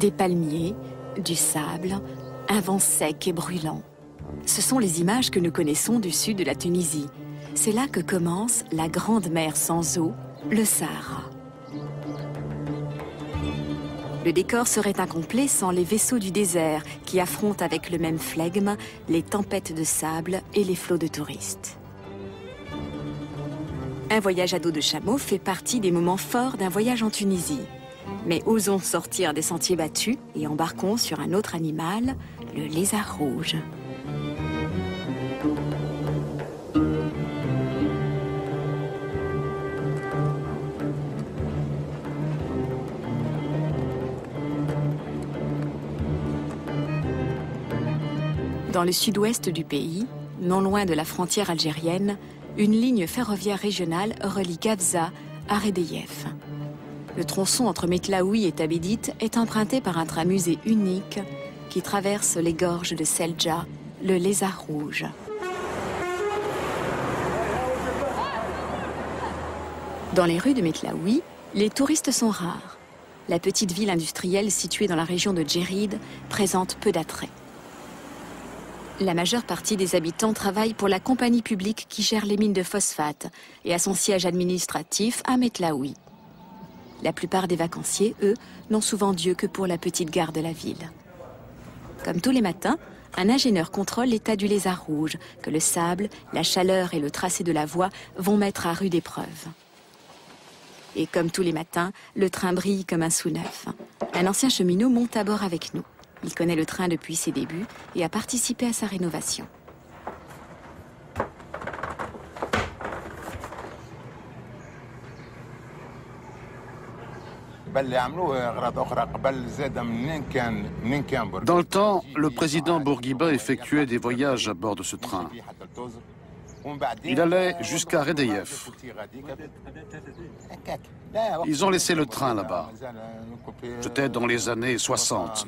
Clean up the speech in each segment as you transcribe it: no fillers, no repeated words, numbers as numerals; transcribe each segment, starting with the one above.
Des palmiers, du sable, un vent sec et brûlant. Ce sont les images que nous connaissons du sud de la Tunisie. C'est là que commence la grande mer sans eau, le Sahara. Le décor serait incomplet sans les vaisseaux du désert qui affrontent avec le même flegme les tempêtes de sable et les flots de touristes. Un voyage à dos de chameau fait partie des moments forts d'un voyage en Tunisie. Mais osons sortir des sentiers battus et embarquons sur un autre animal, le lézard rouge. Dans le sud-ouest du pays, non loin de la frontière algérienne, une ligne ferroviaire régionale relie Gafsa à Redeyef. Le tronçon entre Metlaoui et Tabédite est emprunté par un train-musée unique qui traverse les gorges de Selja, le lézard rouge. Dans les rues de Metlaoui, les touristes sont rares. La petite ville industrielle située dans la région de Djerid présente peu d'attrait. La majeure partie des habitants travaillent pour la compagnie publique qui gère les mines de phosphate et a son siège administratif à Metlaoui. La plupart des vacanciers, eux, n'ont souvent Dieu que pour la petite gare de la ville. Comme tous les matins, un ingénieur contrôle l'état du lézard rouge, que le sable, la chaleur et le tracé de la voie vont mettre à rude épreuve. Et comme tous les matins, le train brille comme un sou neuf. Un ancien cheminot monte à bord avec nous. Il connaît le train depuis ses débuts et a participé à sa rénovation. Dans le temps, le président Bourguiba effectuait des voyages à bord de ce train. Il allait jusqu'à Redeyef. Ils ont laissé le train là-bas. C'était dans les années 60.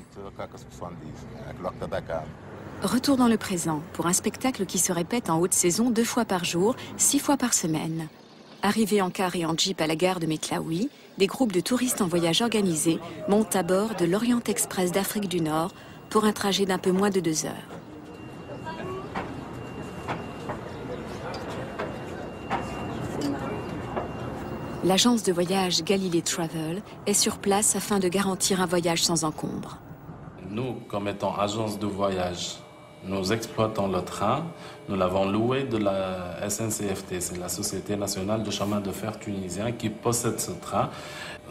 Retour dans le présent pour un spectacle qui se répète en haute saison 2 fois par jour, 6 fois par semaine. Arrivés en car et en jeep à la gare de Metlaoui, des groupes de touristes en voyage organisés montent à bord de l'Orient Express d'Afrique du Nord pour un trajet d'un peu moins de 2 heures. L'agence de voyage Galilée Travel est sur place afin de garantir un voyage sans encombre. Nous, comme étant agence de voyage, nous exploitons le train. Nous l'avons loué de la SNCFT, c'est la Société nationale de chemin de fer tunisien qui possède ce train.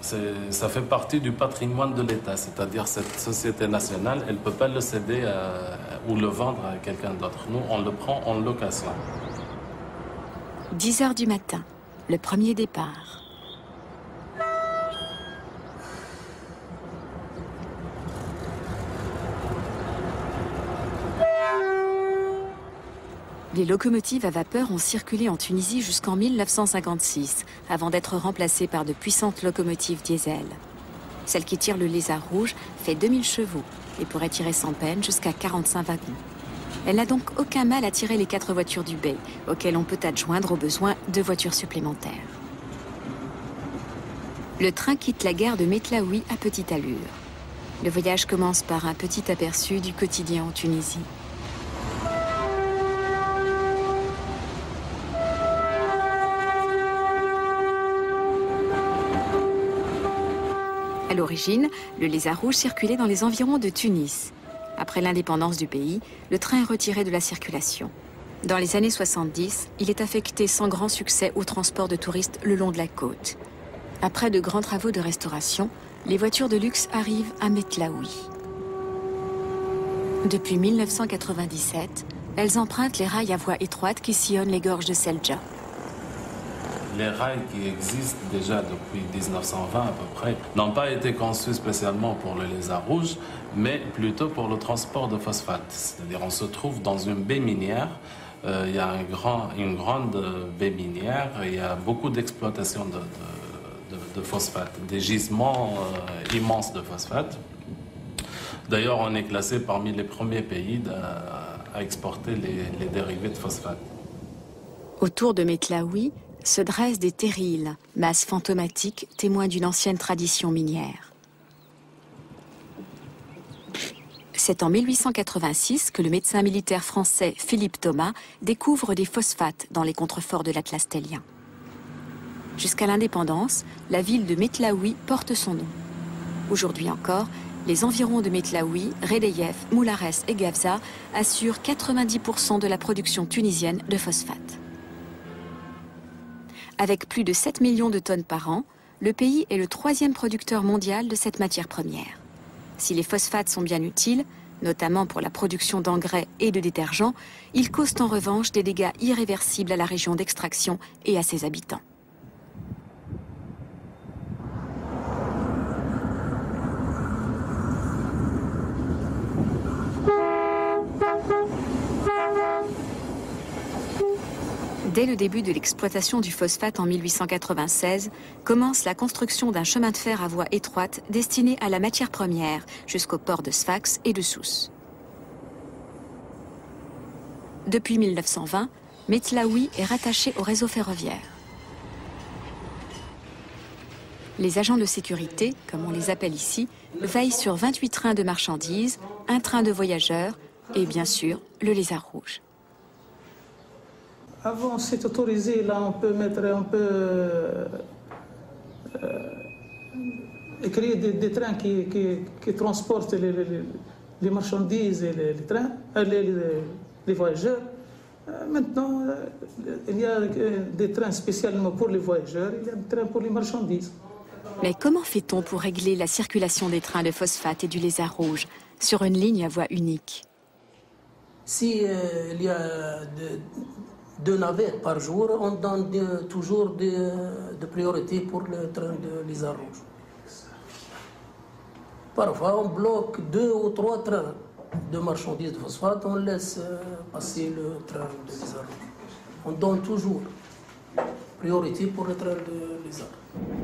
Ça fait partie du patrimoine de l'État, c'est-à-dire cette société nationale, elle ne peut pas le céder ou le vendre à quelqu'un d'autre. Nous, on le prend en location. 10 heures du matin, le premier départ. Les locomotives à vapeur ont circulé en Tunisie jusqu'en 1956, avant d'être remplacées par de puissantes locomotives diesel. Celle qui tire le lézard rouge fait 2000 chevaux et pourrait tirer sans peine jusqu'à 45 wagons. Elle n'a donc aucun mal à tirer les 4 voitures du Bey, auxquelles on peut adjoindre au besoin 2 voitures supplémentaires. Le train quitte la gare de Metlaoui à petite allure. Le voyage commence par un petit aperçu du quotidien en Tunisie. À l'origine, le lézard rouge circulait dans les environs de Tunis. Après l'indépendance du pays, le train est retiré de la circulation. Dans les années 70, il est affecté sans grand succès au transport de touristes le long de la côte. Après de grands travaux de restauration, les voitures de luxe arrivent à Metlaoui. Depuis 1997, elles empruntent les rails à voie étroite qui sillonnent les gorges de Selja. Les rails qui existent déjà depuis 1920 à peu près n'ont pas été conçus spécialement pour le lézard rouge, mais plutôt pour le transport de phosphate. C'est-à-dire on se trouve dans une baie minière, il y a une grande baie minière, il y a beaucoup d'exploitation de phosphate, des gisements immenses de phosphate. D'ailleurs, on est classé parmi les premiers pays à exporter les dérivés de phosphate. Autour de Metlaoui se dressent des terrils, masses fantomatiques témoins d'une ancienne tradition minière. C'est en 1886 que le médecin militaire français Philippe Thomas découvre des phosphates dans les contreforts de l'Atlas tellien. Jusqu'à l'indépendance, la ville de Metlaoui porte son nom. Aujourd'hui encore, les environs de Metlaoui, Redeyef, Moulares et Gafsa assurent 90% de la production tunisienne de phosphate. Avec plus de 7 millions de tonnes par an, le pays est le 3e producteur mondial de cette matière première. Si les phosphates sont bien utiles, notamment pour la production d'engrais et de détergents, ils causent en revanche des dégâts irréversibles à la région d'extraction et à ses habitants. Dès le début de l'exploitation du phosphate en 1896, commence la construction d'un chemin de fer à voie étroite destiné à la matière première jusqu'au port de Sfax et de Sousse. Depuis 1920, Metlaoui est rattaché au réseau ferroviaire. Les agents de sécurité, comme on les appelle ici, veillent sur 28 trains de marchandises, un train de voyageurs et bien sûr le Lézard rouge. Avant, c'est autorisé, là, on peut créer des trains qui transportent les marchandises et les voyageurs. Maintenant, il y a des trains spécialement pour les voyageurs, il y a des trains pour les marchandises. Mais comment fait-on pour régler la circulation des trains de phosphate et du Lézard rouge sur une ligne à voie unique? Si il y a deux navettes par jour, on donne toujours de priorité pour le train de Lézard rouge. Parfois, on bloque 2 ou 3 trains de marchandises de phosphate, on laisse passer le train de Lézard rouge. On donne toujours priorité pour le train de Lézard.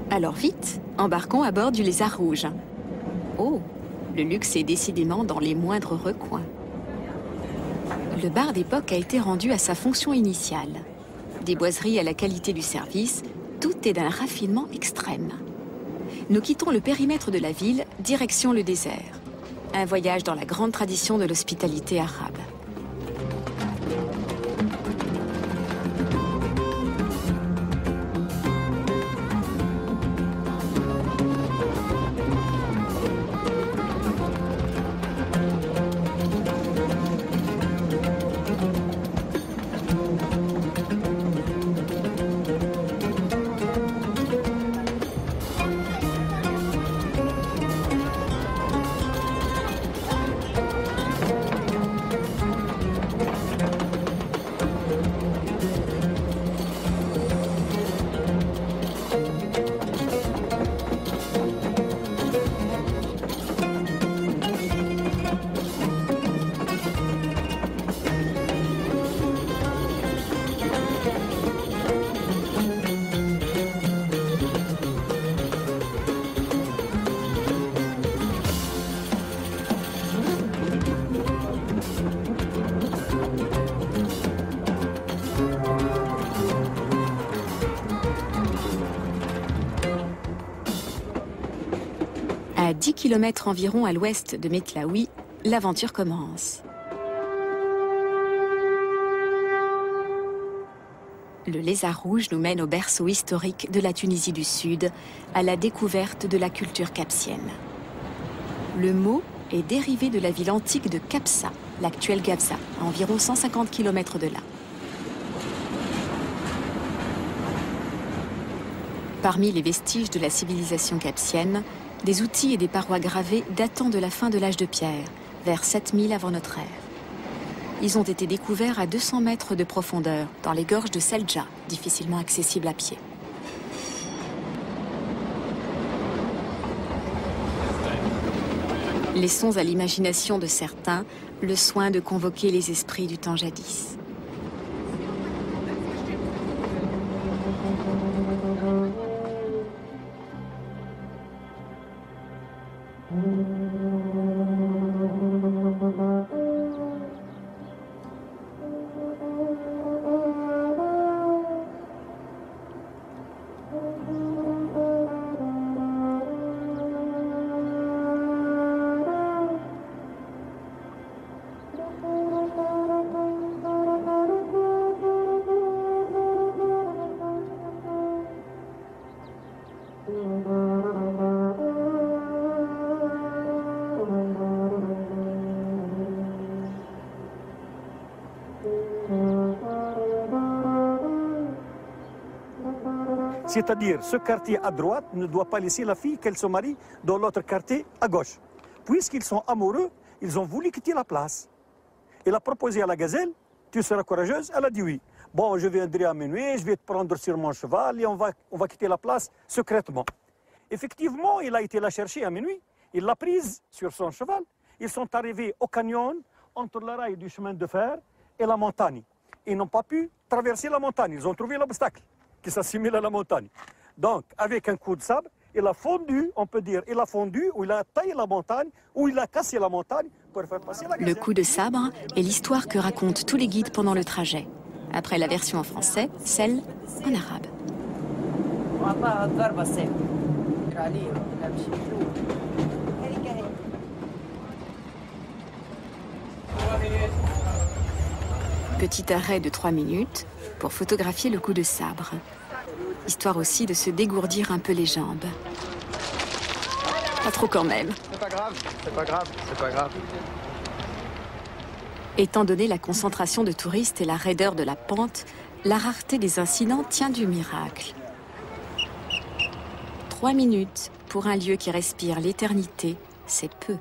Alors vite, embarquons à bord du Lézard rouge. Oh, le luxe est décidément dans les moindres recoins. Le bar d'époque a été rendu à sa fonction initiale. Des boiseries à la qualité du service, tout est d'un raffinement extrême. Nous quittons le périmètre de la ville, direction le désert. Un voyage dans la grande tradition de l'hospitalité arabe. À 10 km environ à l'ouest de Metlaoui, l'aventure commence. Le Lézard rouge nous mène au berceau historique de la Tunisie du Sud, à la découverte de la culture capsienne. Le mot est dérivé de la ville antique de Capsa, l'actuelle Gafsa, à environ 150 km de là. Parmi les vestiges de la civilisation capsienne, des outils et des parois gravées datant de la fin de l'âge de pierre, vers 7000 avant notre ère. Ils ont été découverts à 200 mètres de profondeur, dans les gorges de Selja, difficilement accessibles à pied. Laissons à l'imagination de certains le soin de convoquer les esprits du temps jadis. C'est-à-dire, ce quartier à droite ne doit pas laisser la fille qu'elle se marie dans l'autre quartier à gauche. Puisqu'ils sont amoureux, ils ont voulu quitter la place. Il a proposé à la gazelle, tu seras courageuse? Elle a dit oui. Bon, je viendrai à minuit, je vais te prendre sur mon cheval et on va quitter la place secrètement. Effectivement, il a été la chercher à minuit, il l'a prise sur son cheval. Ils sont arrivés au canyon, entre le rail du chemin de fer et la montagne. Ils n'ont pas pu traverser la montagne, ils ont trouvé l'obstacle qui s'assimile à la montagne. Donc, avec un coup de sabre, il a fondu, on peut dire, il a fondu, ou il a taillé la montagne, ou il a cassé la montagne pour faire passer la gazelle. Le coup de sabre est l'histoire que racontent tous les guides pendant le trajet. Après la version en français, celle en arabe. Petit arrêt de 3 minutes pour photographier le coup de sabre. Histoire aussi de se dégourdir un peu les jambes. Pas trop quand même. C'est pas grave, c'est pas grave, c'est pas grave. Étant donné la concentration de touristes et la raideur de la pente, la rareté des incidents tient du miracle. 3 minutes pour un lieu qui respire l'éternité, c'est peu.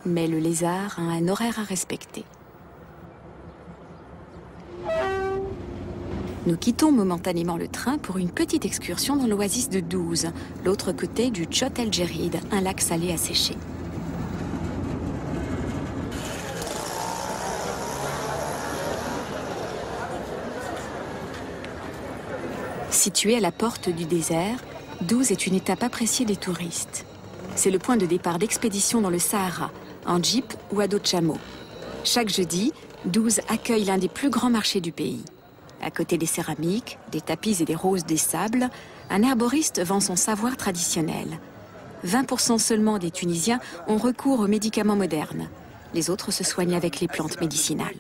Mais le lézard a un horaire à respecter. Nous quittons momentanément le train pour une petite excursion dans l'oasis de Douze, l'autre côté du Tchot El Djerid, un lac salé asséché. Situé à la porte du désert, Douze est une étape appréciée des touristes. C'est le point de départ d'expédition dans le Sahara, en jeep ou à dos de chameau. Chaque jeudi, Douze accueille l'un des plus grands marchés du pays. À côté des céramiques, des tapis et des roses des sables, un herboriste vend son savoir traditionnel. 20% seulement des Tunisiens ont recours aux médicaments modernes. Les autres se soignent avec les plantes médicinales.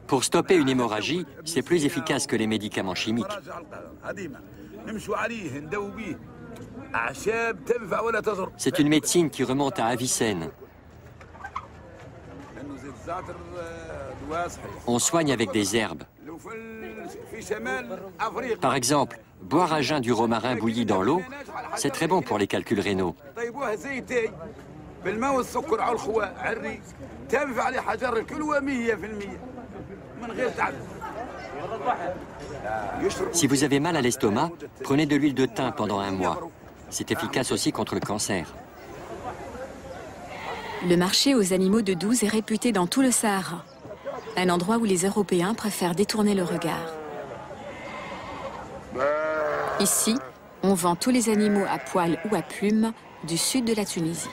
Pour stopper une hémorragie, c'est plus efficace que les médicaments chimiques. C'est une médecine qui remonte à Avicenne. On soigne avec des herbes. Par exemple, boire à jeun du romarin bouilli dans l'eau, c'est très bon pour les calculs rénaux. Si vous avez mal à l'estomac, prenez de l'huile de thym pendant 1 mois. C'est efficace aussi contre le cancer. Le marché aux animaux de Douze est réputé dans tout le Sahara. Un endroit où les Européens préfèrent détourner le regard. Ici, on vend tous les animaux à poils ou à plumes du sud de la Tunisie.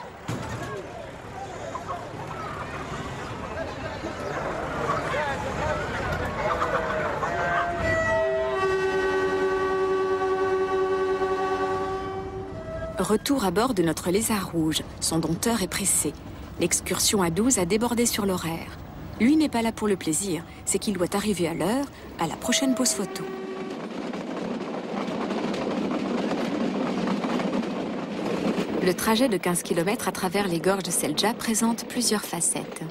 Retour à bord de notre lézard rouge. Son dompteur est pressé. L'excursion à Douze a débordé sur l'horaire. Lui n'est pas là pour le plaisir, c'est qu'il doit arriver à l'heure à la prochaine pause photo. Le trajet de 15 km à travers les gorges de Selja présente plusieurs facettes.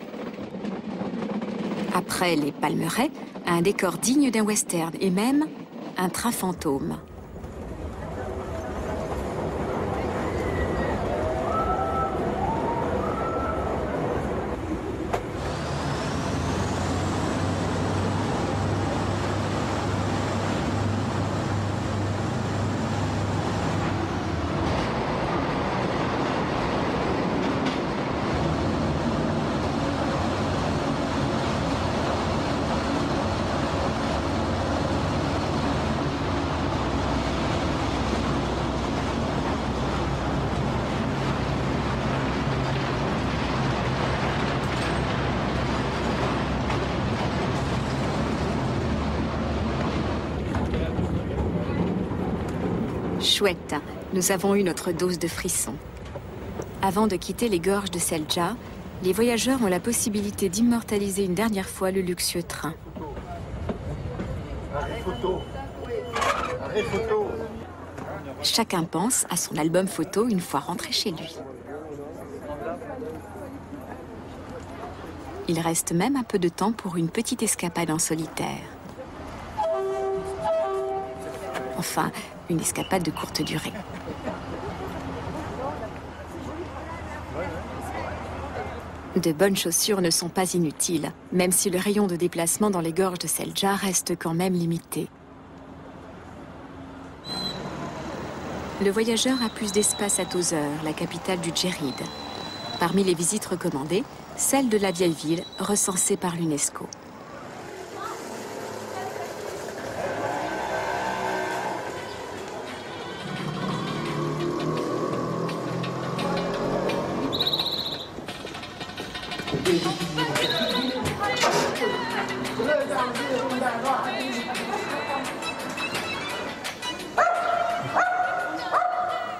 Après les palmeraies, un décor digne d'un western et même un train fantôme. Chouette, nous avons eu notre dose de frissons. Avant de quitter les gorges de Selja, les voyageurs ont la possibilité d'immortaliser une dernière fois le luxueux train. Chacun pense à son album photo une fois rentré chez lui. Il reste même un peu de temps pour une petite escapade en solitaire. Enfin, une escapade de courte durée. De bonnes chaussures ne sont pas inutiles, même si le rayon de déplacement dans les gorges de Selja reste quand même limité. Le voyageur a plus d'espace à Tozeur, la capitale du Djerid. Parmi les visites recommandées, celle de la vieille ville recensée par l'UNESCO.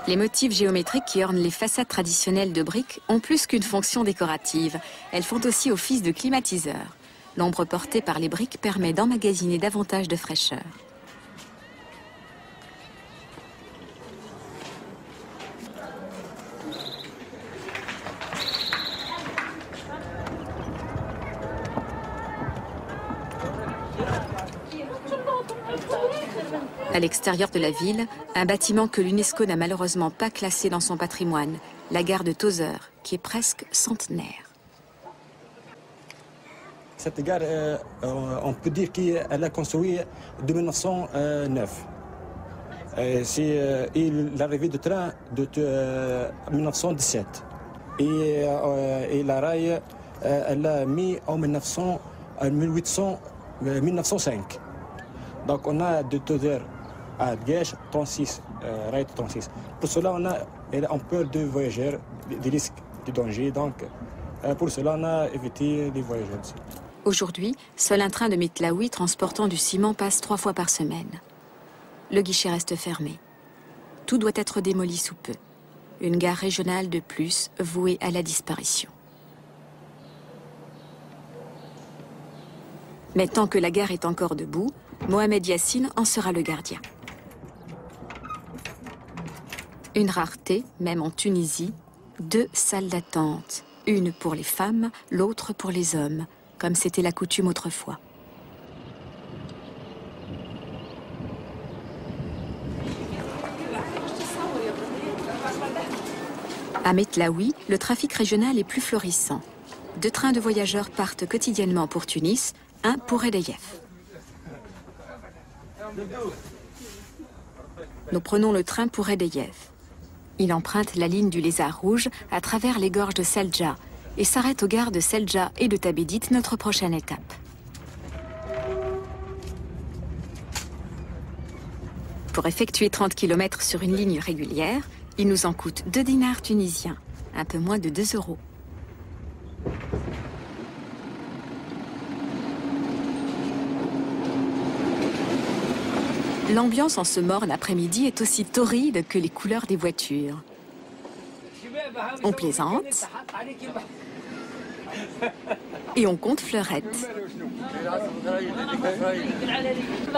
Les motifs géométriques qui ornent les façades traditionnelles de briques ont plus qu'une fonction décorative. Elles font aussi office de climatiseur. L'ombre portée par les briques permet d'emmagasiner davantage de fraîcheur. À l'extérieur de la ville, un bâtiment que l'UNESCO n'a malheureusement pas classé dans son patrimoine, la gare de Tozeur, qui est presque centenaire. Cette gare, on peut dire qu'elle a construit de 1909. C'est l'arrivée du train de 1917. Et la rail, elle l'a mis en 1905. Donc on a de Tozeur à Liège, 36, rail 36. Pour cela, on a peur de voyageurs, des risques, des dangers. Donc pour cela, on a évité les voyageurs aussi. Aujourd'hui, seul un train de Metlaoui transportant du ciment passe 3 fois par semaine. Le guichet reste fermé. Tout doit être démoli sous peu. Une gare régionale de plus vouée à la disparition. Mais tant que la gare est encore debout, Mohamed Yassine en sera le gardien. Une rareté, même en Tunisie, 2 salles d'attente. Une pour les femmes, l'autre pour les hommes, comme c'était la coutume autrefois. À Metlaoui, le trafic régional est plus florissant. 2 trains de voyageurs partent quotidiennement pour Tunis, un pour Hedayef. Nous prenons le train pour Hedayef. Il emprunte la ligne du Lézard Rouge à travers les gorges de Selja et s'arrête aux gares de Selja et de Tabédit, notre prochaine étape. Pour effectuer 30 km sur une ligne régulière, il nous en coûte 2 dinars tunisiens, un peu moins de 2 €. L'ambiance en ce morne après-midi est aussi torride que les couleurs des voitures. On plaisante et on compte fleurettes.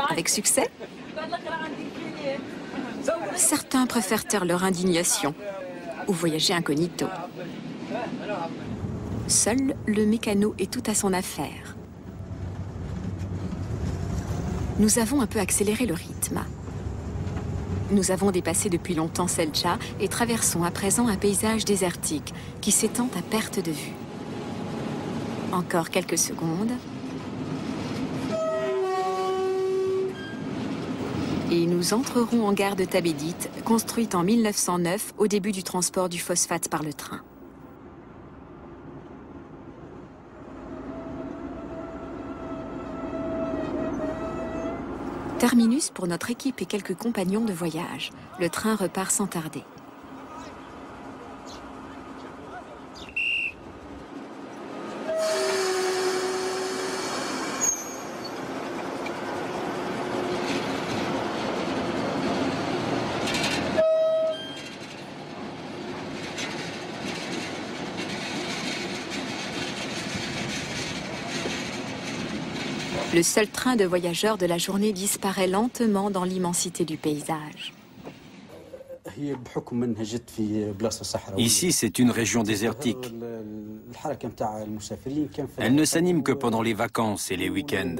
Avec succès, certains préfèrent taire leur indignation ou voyager incognito. Seul le mécano est tout à son affaire. Nous avons un peu accéléré le rythme. Nous avons dépassé depuis longtemps Selja et traversons à présent un paysage désertique qui s'étend à perte de vue. Encore quelques secondes. Et nous entrerons en gare de Tabédit, construite en 1909 au début du transport du phosphate par le train. Terminus pour notre équipe et quelques compagnons de voyage. Le train repart sans tarder. Le seul train de voyageurs de la journée disparaît lentement dans l'immensité du paysage. Ici, c'est une région désertique. Elle ne s'anime que pendant les vacances et les week-ends.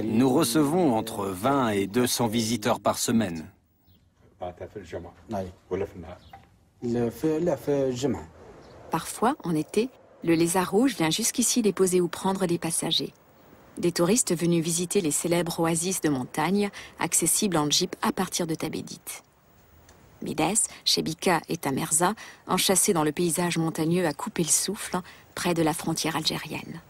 Nous recevons entre 20 et 200 visiteurs par semaine. Parfois, en été, le lézard rouge vient jusqu'ici déposer ou prendre des passagers. Des touristes venus visiter les célèbres oasis de montagne, accessibles en jeep à partir de Tabédite. Médès, Chebika et Tamerza, enchâssés dans le paysage montagneux à couper le souffle, près de la frontière algérienne.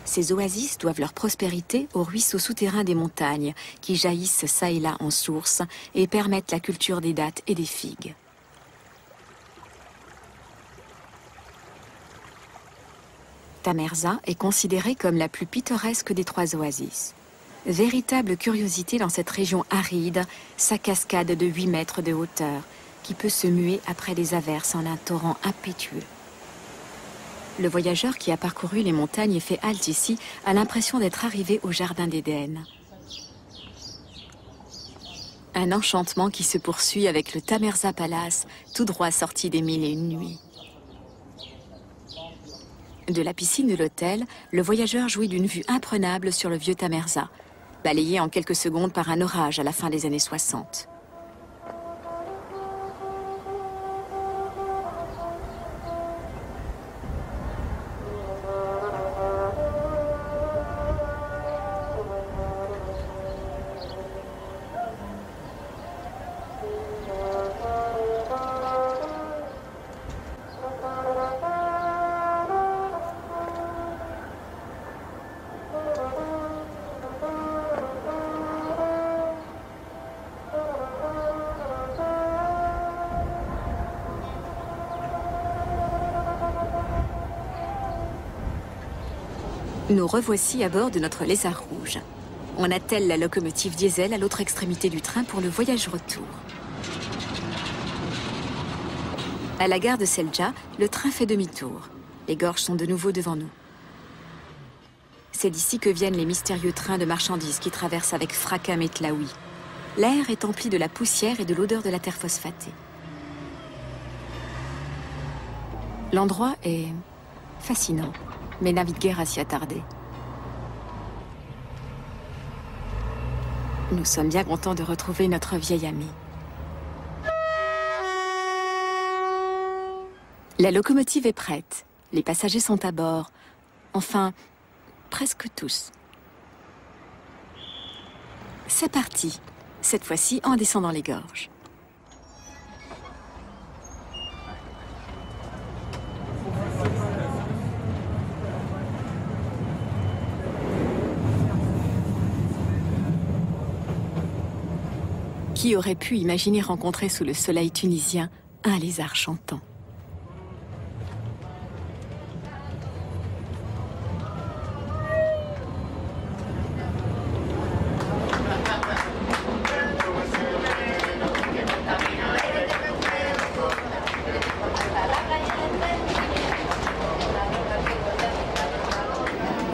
Ces oasis doivent leur prospérité aux ruisseaux souterrains des montagnes, qui jaillissent çà et là en source et permettent la culture des dattes et des figues. Tamerza est considérée comme la plus pittoresque des 3 oasis. Véritable curiosité dans cette région aride, sa cascade de 8 mètres de hauteur, qui peut se muer après des averses en un torrent impétueux. Le voyageur qui a parcouru les montagnes et fait halte ici a l'impression d'être arrivé au jardin d'Éden. Un enchantement qui se poursuit avec le Tamerza Palace, tout droit sorti des 1001 nuits. De la piscine de l'hôtel, le voyageur jouit d'une vue imprenable sur le vieux Tamerza, balayé en quelques secondes par un orage à la fin des années 60. Nous revoici à bord de notre lézard rouge. On attelle la locomotive diesel à l'autre extrémité du train pour le voyage retour. À la gare de Selja, le train fait demi-tour. Les gorges sont de nouveau devant nous. C'est d'ici que viennent les mystérieux trains de marchandises qui traversent avec fracas Metlaoui. L'air est empli de la poussière et de l'odeur de la terre phosphatée. L'endroit est fascinant, mais n'invite guère à s'y attarder. Nous sommes bien contents de retrouver notre vieil ami. La locomotive est prête. Les passagers sont à bord. Enfin, presque tous. C'est parti. Cette fois-ci en descendant les gorges. Qui aurait pu imaginer rencontrer sous le soleil tunisien un lézard chantant?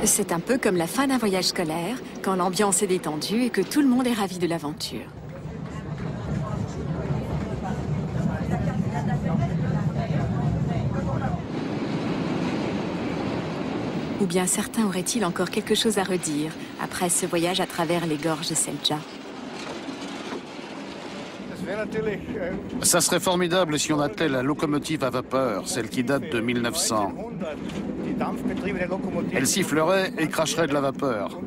C'est un peu comme la fin d'un voyage scolaire, quand l'ambiance est détendue et que tout le monde est ravi de l'aventure. Ou bien certains auraient-ils encore quelque chose à redire après ce voyage à travers les gorges de Selja? Ça serait formidable si on attelait la locomotive à vapeur, celle qui date de 1900. Elle sifflerait et cracherait de la vapeur.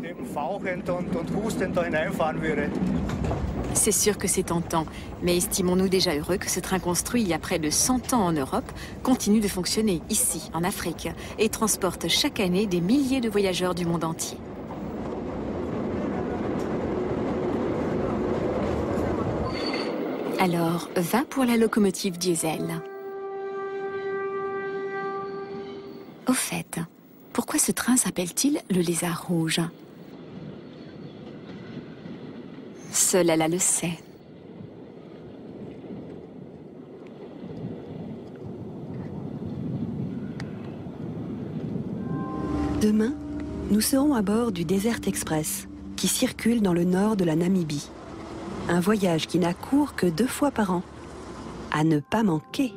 C'est sûr que c'est tentant, mais estimons-nous déjà heureux que ce train construit il y a près de 100 ans en Europe continue de fonctionner ici, en Afrique, et transporte chaque année des milliers de voyageurs du monde entier. Alors, va pour la locomotive diesel. Au fait, pourquoi ce train s'appelle-t-il le Lézard Rouge? Seule elle le sait. Demain, nous serons à bord du Desert Express, qui circule dans le nord de la Namibie. Un voyage qui n'a cours que 2 fois par an. À ne pas manquer.